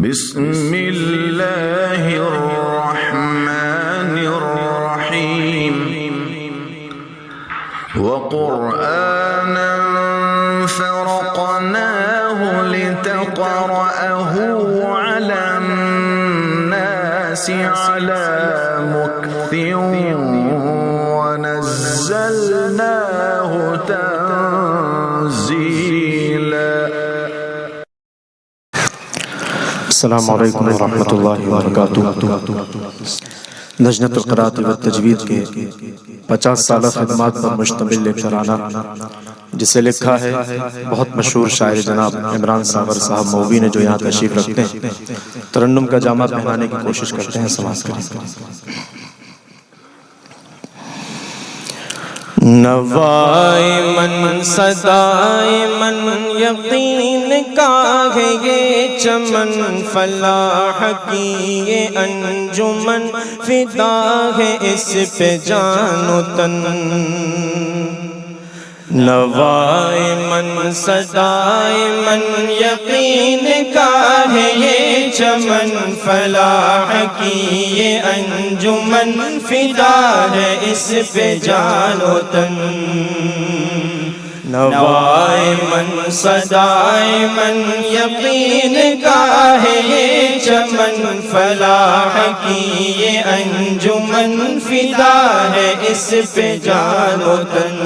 بسم اللہ الرحمن الرحیم وقرآنا فرقناه لتقرأه على الناس على مكث ونزلناه تنزيلا. السلام علیکم ورحمۃ اللہ وبرکاتہ. لجنۃ القراءۃ والتجوید کے 50 سالہ خدمات پر مشتمل ایک ترانہ جسے لکھا ہے بہت مشہور شاعر جناب عمران ساغر صاحب مووی نے، جو یہاں تشریف رکھتے ہیں. ترنم کا جامہ پہنانے کی کوشش کرتے ہیں. سماعت کریں. نوائے من صدائے من یقین کا ہے یہ چمن، فلاح کی یہ انجمن فدا ہے اس پہ جان و تن. نوائے من صدائے من یقین کا ہے یہ چمن، فلاح کی یہ انجمن فدا ہے اس پہ جان و تن. نوائے من صدائے من یقین کا ہے یہ چمن، فلاح کی یہ انجمن فدا ہے اس پہ جان و تن.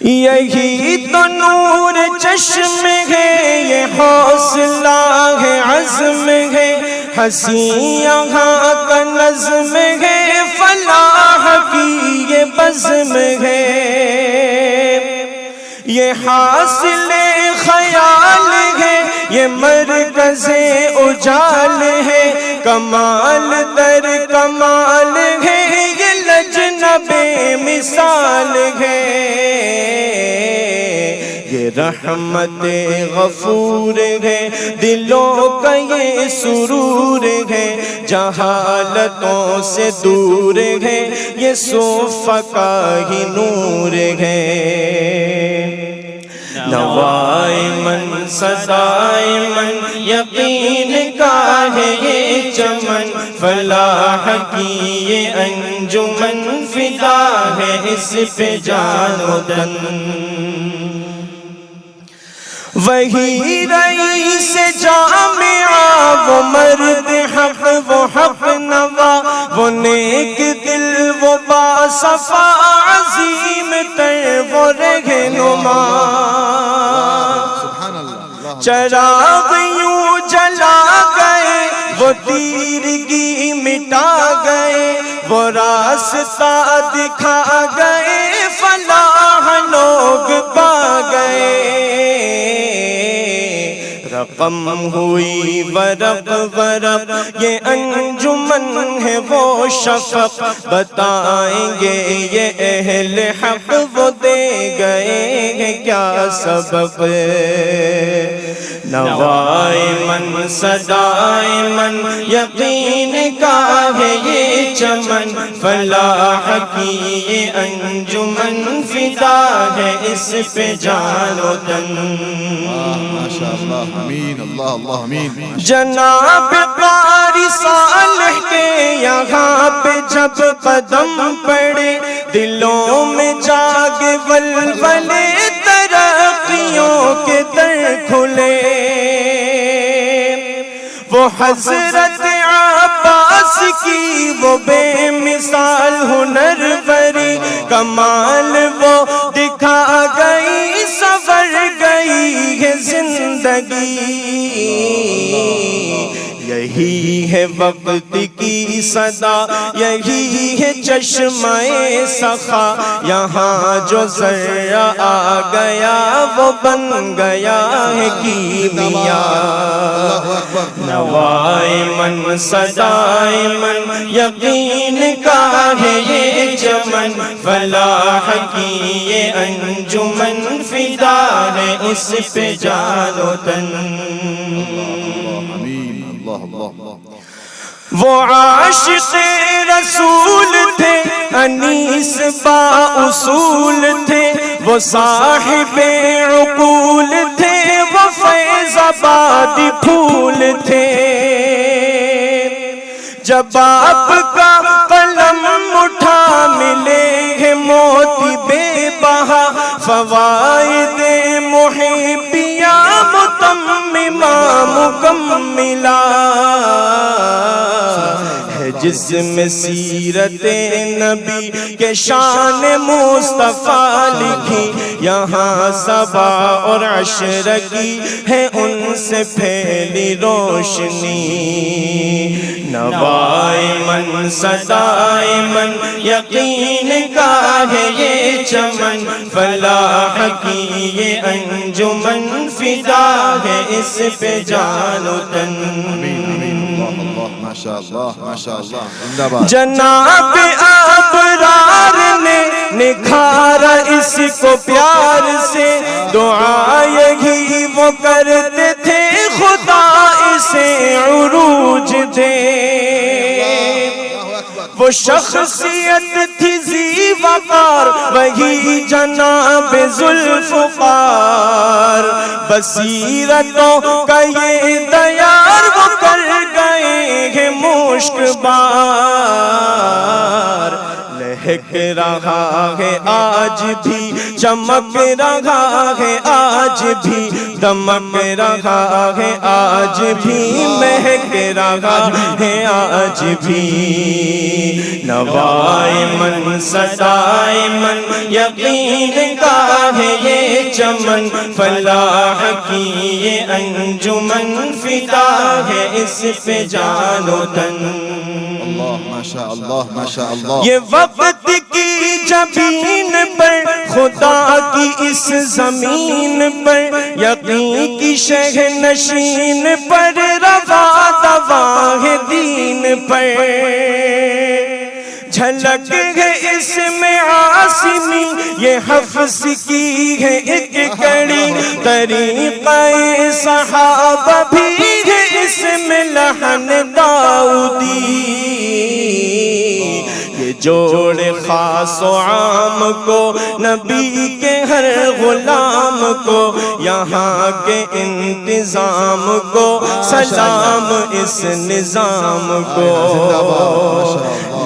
یہی تو نور چشم ہے، یہ حوصلہ ہے، عزم ہے، حسین یہاں کا نظم ہے، فلاح کی یہ بزم ہے. یہ حاصل خیال ہے، یہ مرکز اجال ہے، کمال در کمال ہے، یہ لجنہ بے مثال ہے. یہ رحمت غفور ہے، دلوں کا یہ سرور ہے، جہالتوں سے دور ہے، یہ صوفہ کا ہی نور ہے. نوائے من صدائے من یقین کا ہے یہ چمن، فلاح کی یہ انجمن فدا ہے اس پہ جان و تن. وہی رئیس جامعہ، وہ مرد حق، وہ حق نوا، وہ نیک دل، وہ باصفا، عظیم تر وہ رہنما. چراغ یوں جلا گئے، وہ تیرگی مٹا گئے، وہ راستہ دکھا گئے، فلاح لوگ پا گئے. رقم ہوئی ورق ورق، یہ انجمن ہے وہ شفق، بتائیں گے یہ اہل حق، وہ دے گئے ہیں کیا سبق. نوائے من صدائے من یقین کا ہے یہ چمن، فلاح کی یہ انجمن فدا ہے اس پہ جان و تن. جناب قاری صالح کے یہاں پہ جب قدم پڑے، دلوں میں جاگ ولولے، ترقیوں کے در کھلے. وہ حضرت عباس کی وہ بے مثال ہنر وری، کمال وہ دکھا گئی، سفر گئی ہے زندگی. یہی ہے وقت کی صدا، یہی ہے چشمہ سخا، یہاں جو ذرہ آ گیا وہ بن گیا ہے کیمیا. نوائے من صدائے من یقین کا ہے یہ چمن، فلاح کی یہ انجمن فدا ہے اس پہ جان و تن. وہ عاشق رسول تھے، انیس با اصول تھے، وہ صاحب عقول تھے، وہ فیض آباد پھول تھے، جب آپ کا قلم اٹھا ملے ہیں موتی بے بہا، فوائد محبیہ متممہ مکملہ ہے، جس میں سیرت نبی کے شان مصطفیٰ لکھی، یہاں صبا اور عشر کی ہے ان سے پھیلی روشنی، نوائے من صدائے من یقین کا ہے یہ چمن، فلاح کی یہ انجمن فدا ہے اس پہ جان و تن۔ جناب ابرار نے نکھارا اس کو پیار سے، دعا یہی وہ کرتے تھے خدا اسے عروج دے، وہ شخصیت تھی ذی وقار وہی جناب ذوالفقار، بصیرتوں کا یہ دیار وہ کر گئے ہیں مشک بار، لہک رہا ہے آج بھی چمک رہا ہے آج بھی دمک رہا ہے آج بھی مہک رہا ہے آج بھی، نوائے من صدائے من یقین کا ہے یہ چمن، فلاح کی یہ انجمن فدا ہے اس پہ جان و تن۔ یہ وقت کی جبین پر خدا کی اس زمین پر، یقین کی شہ نشین پر، روا دوا ہے دین پر، جھلک ہے اس میں عاصمی یہ حفظ کی ہے ایک کڑی، طریقہ صحابہ بھی ہے اس میں لحن داؤدی، یہ جوڑ خاص و عام کو نبی کے ہر غلام کو، یہاں کے انتظام کو سلام اس نظام کو،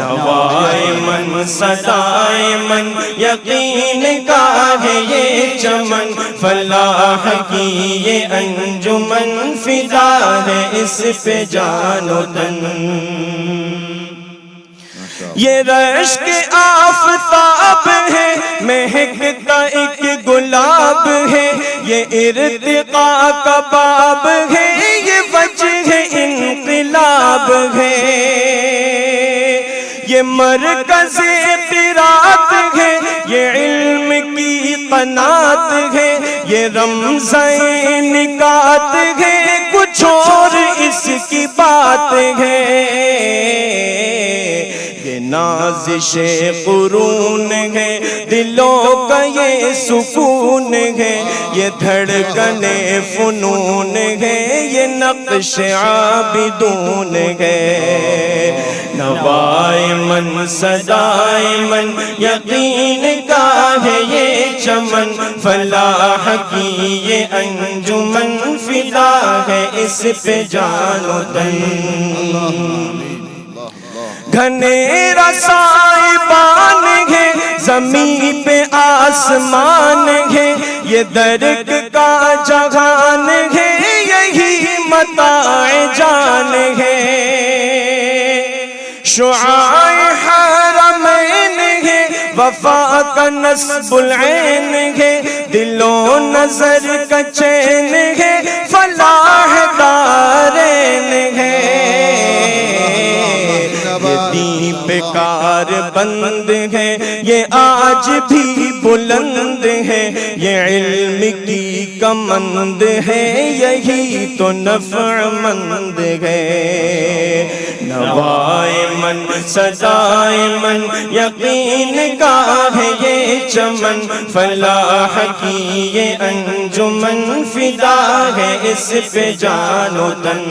نوائے من صدائے من یقین کا ہے یہ چمن، فلاح کی یہ انجمن فدا ہے اس پہ جان و تن۔ یہ رشک آفتاب ہے مہکتا ایک گلاب ہے، یہ ارتقاء کا باب ہے، یہ وجہ انقلاب ہے، یہ مرکز قرات ہے، یہ علم کی قنات ہے، یہ رمزِ نکات ہے، کچھ اور اس کی بات ہے، نازش قرون ہے دلوں کا یہ سکون ہے، یہ دھڑکن فنون ہے، یہ نقش عابدون ہے، نوائے من صدائے من یقین کا ہے یہ چمن، فلاح کی یہ انجمن فدا ہے اس پہ جان و تن۔ گھنیرا سائبان ہے زمین پہ آسمان ہے، یہ درک کا جہان ہے، یہی متاع جان ہے، شعاع حرمین ہے، وفا کا نصب العین ہے، دل و نظر کا چین ہے، فلاح دارین ہے، کار بند ہے، یہ آج بھی بلند ہے، یہ علم کی کمند ہے، یہی تو نفع مند ہے، نوائے من صدائے من یقین کا ہے یہ چمن، فلاح کی یہ انجمن فدا ہے اس پہ جان و تن،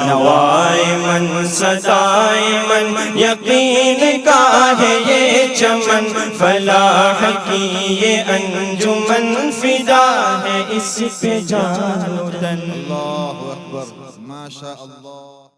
نوائے من صدائے من یقین کا ہے یہ چمن، فلاح کی یہ انجمن فدا ہے اس پہ جان و تن اللہ اکبر، ماشاء اللہ۔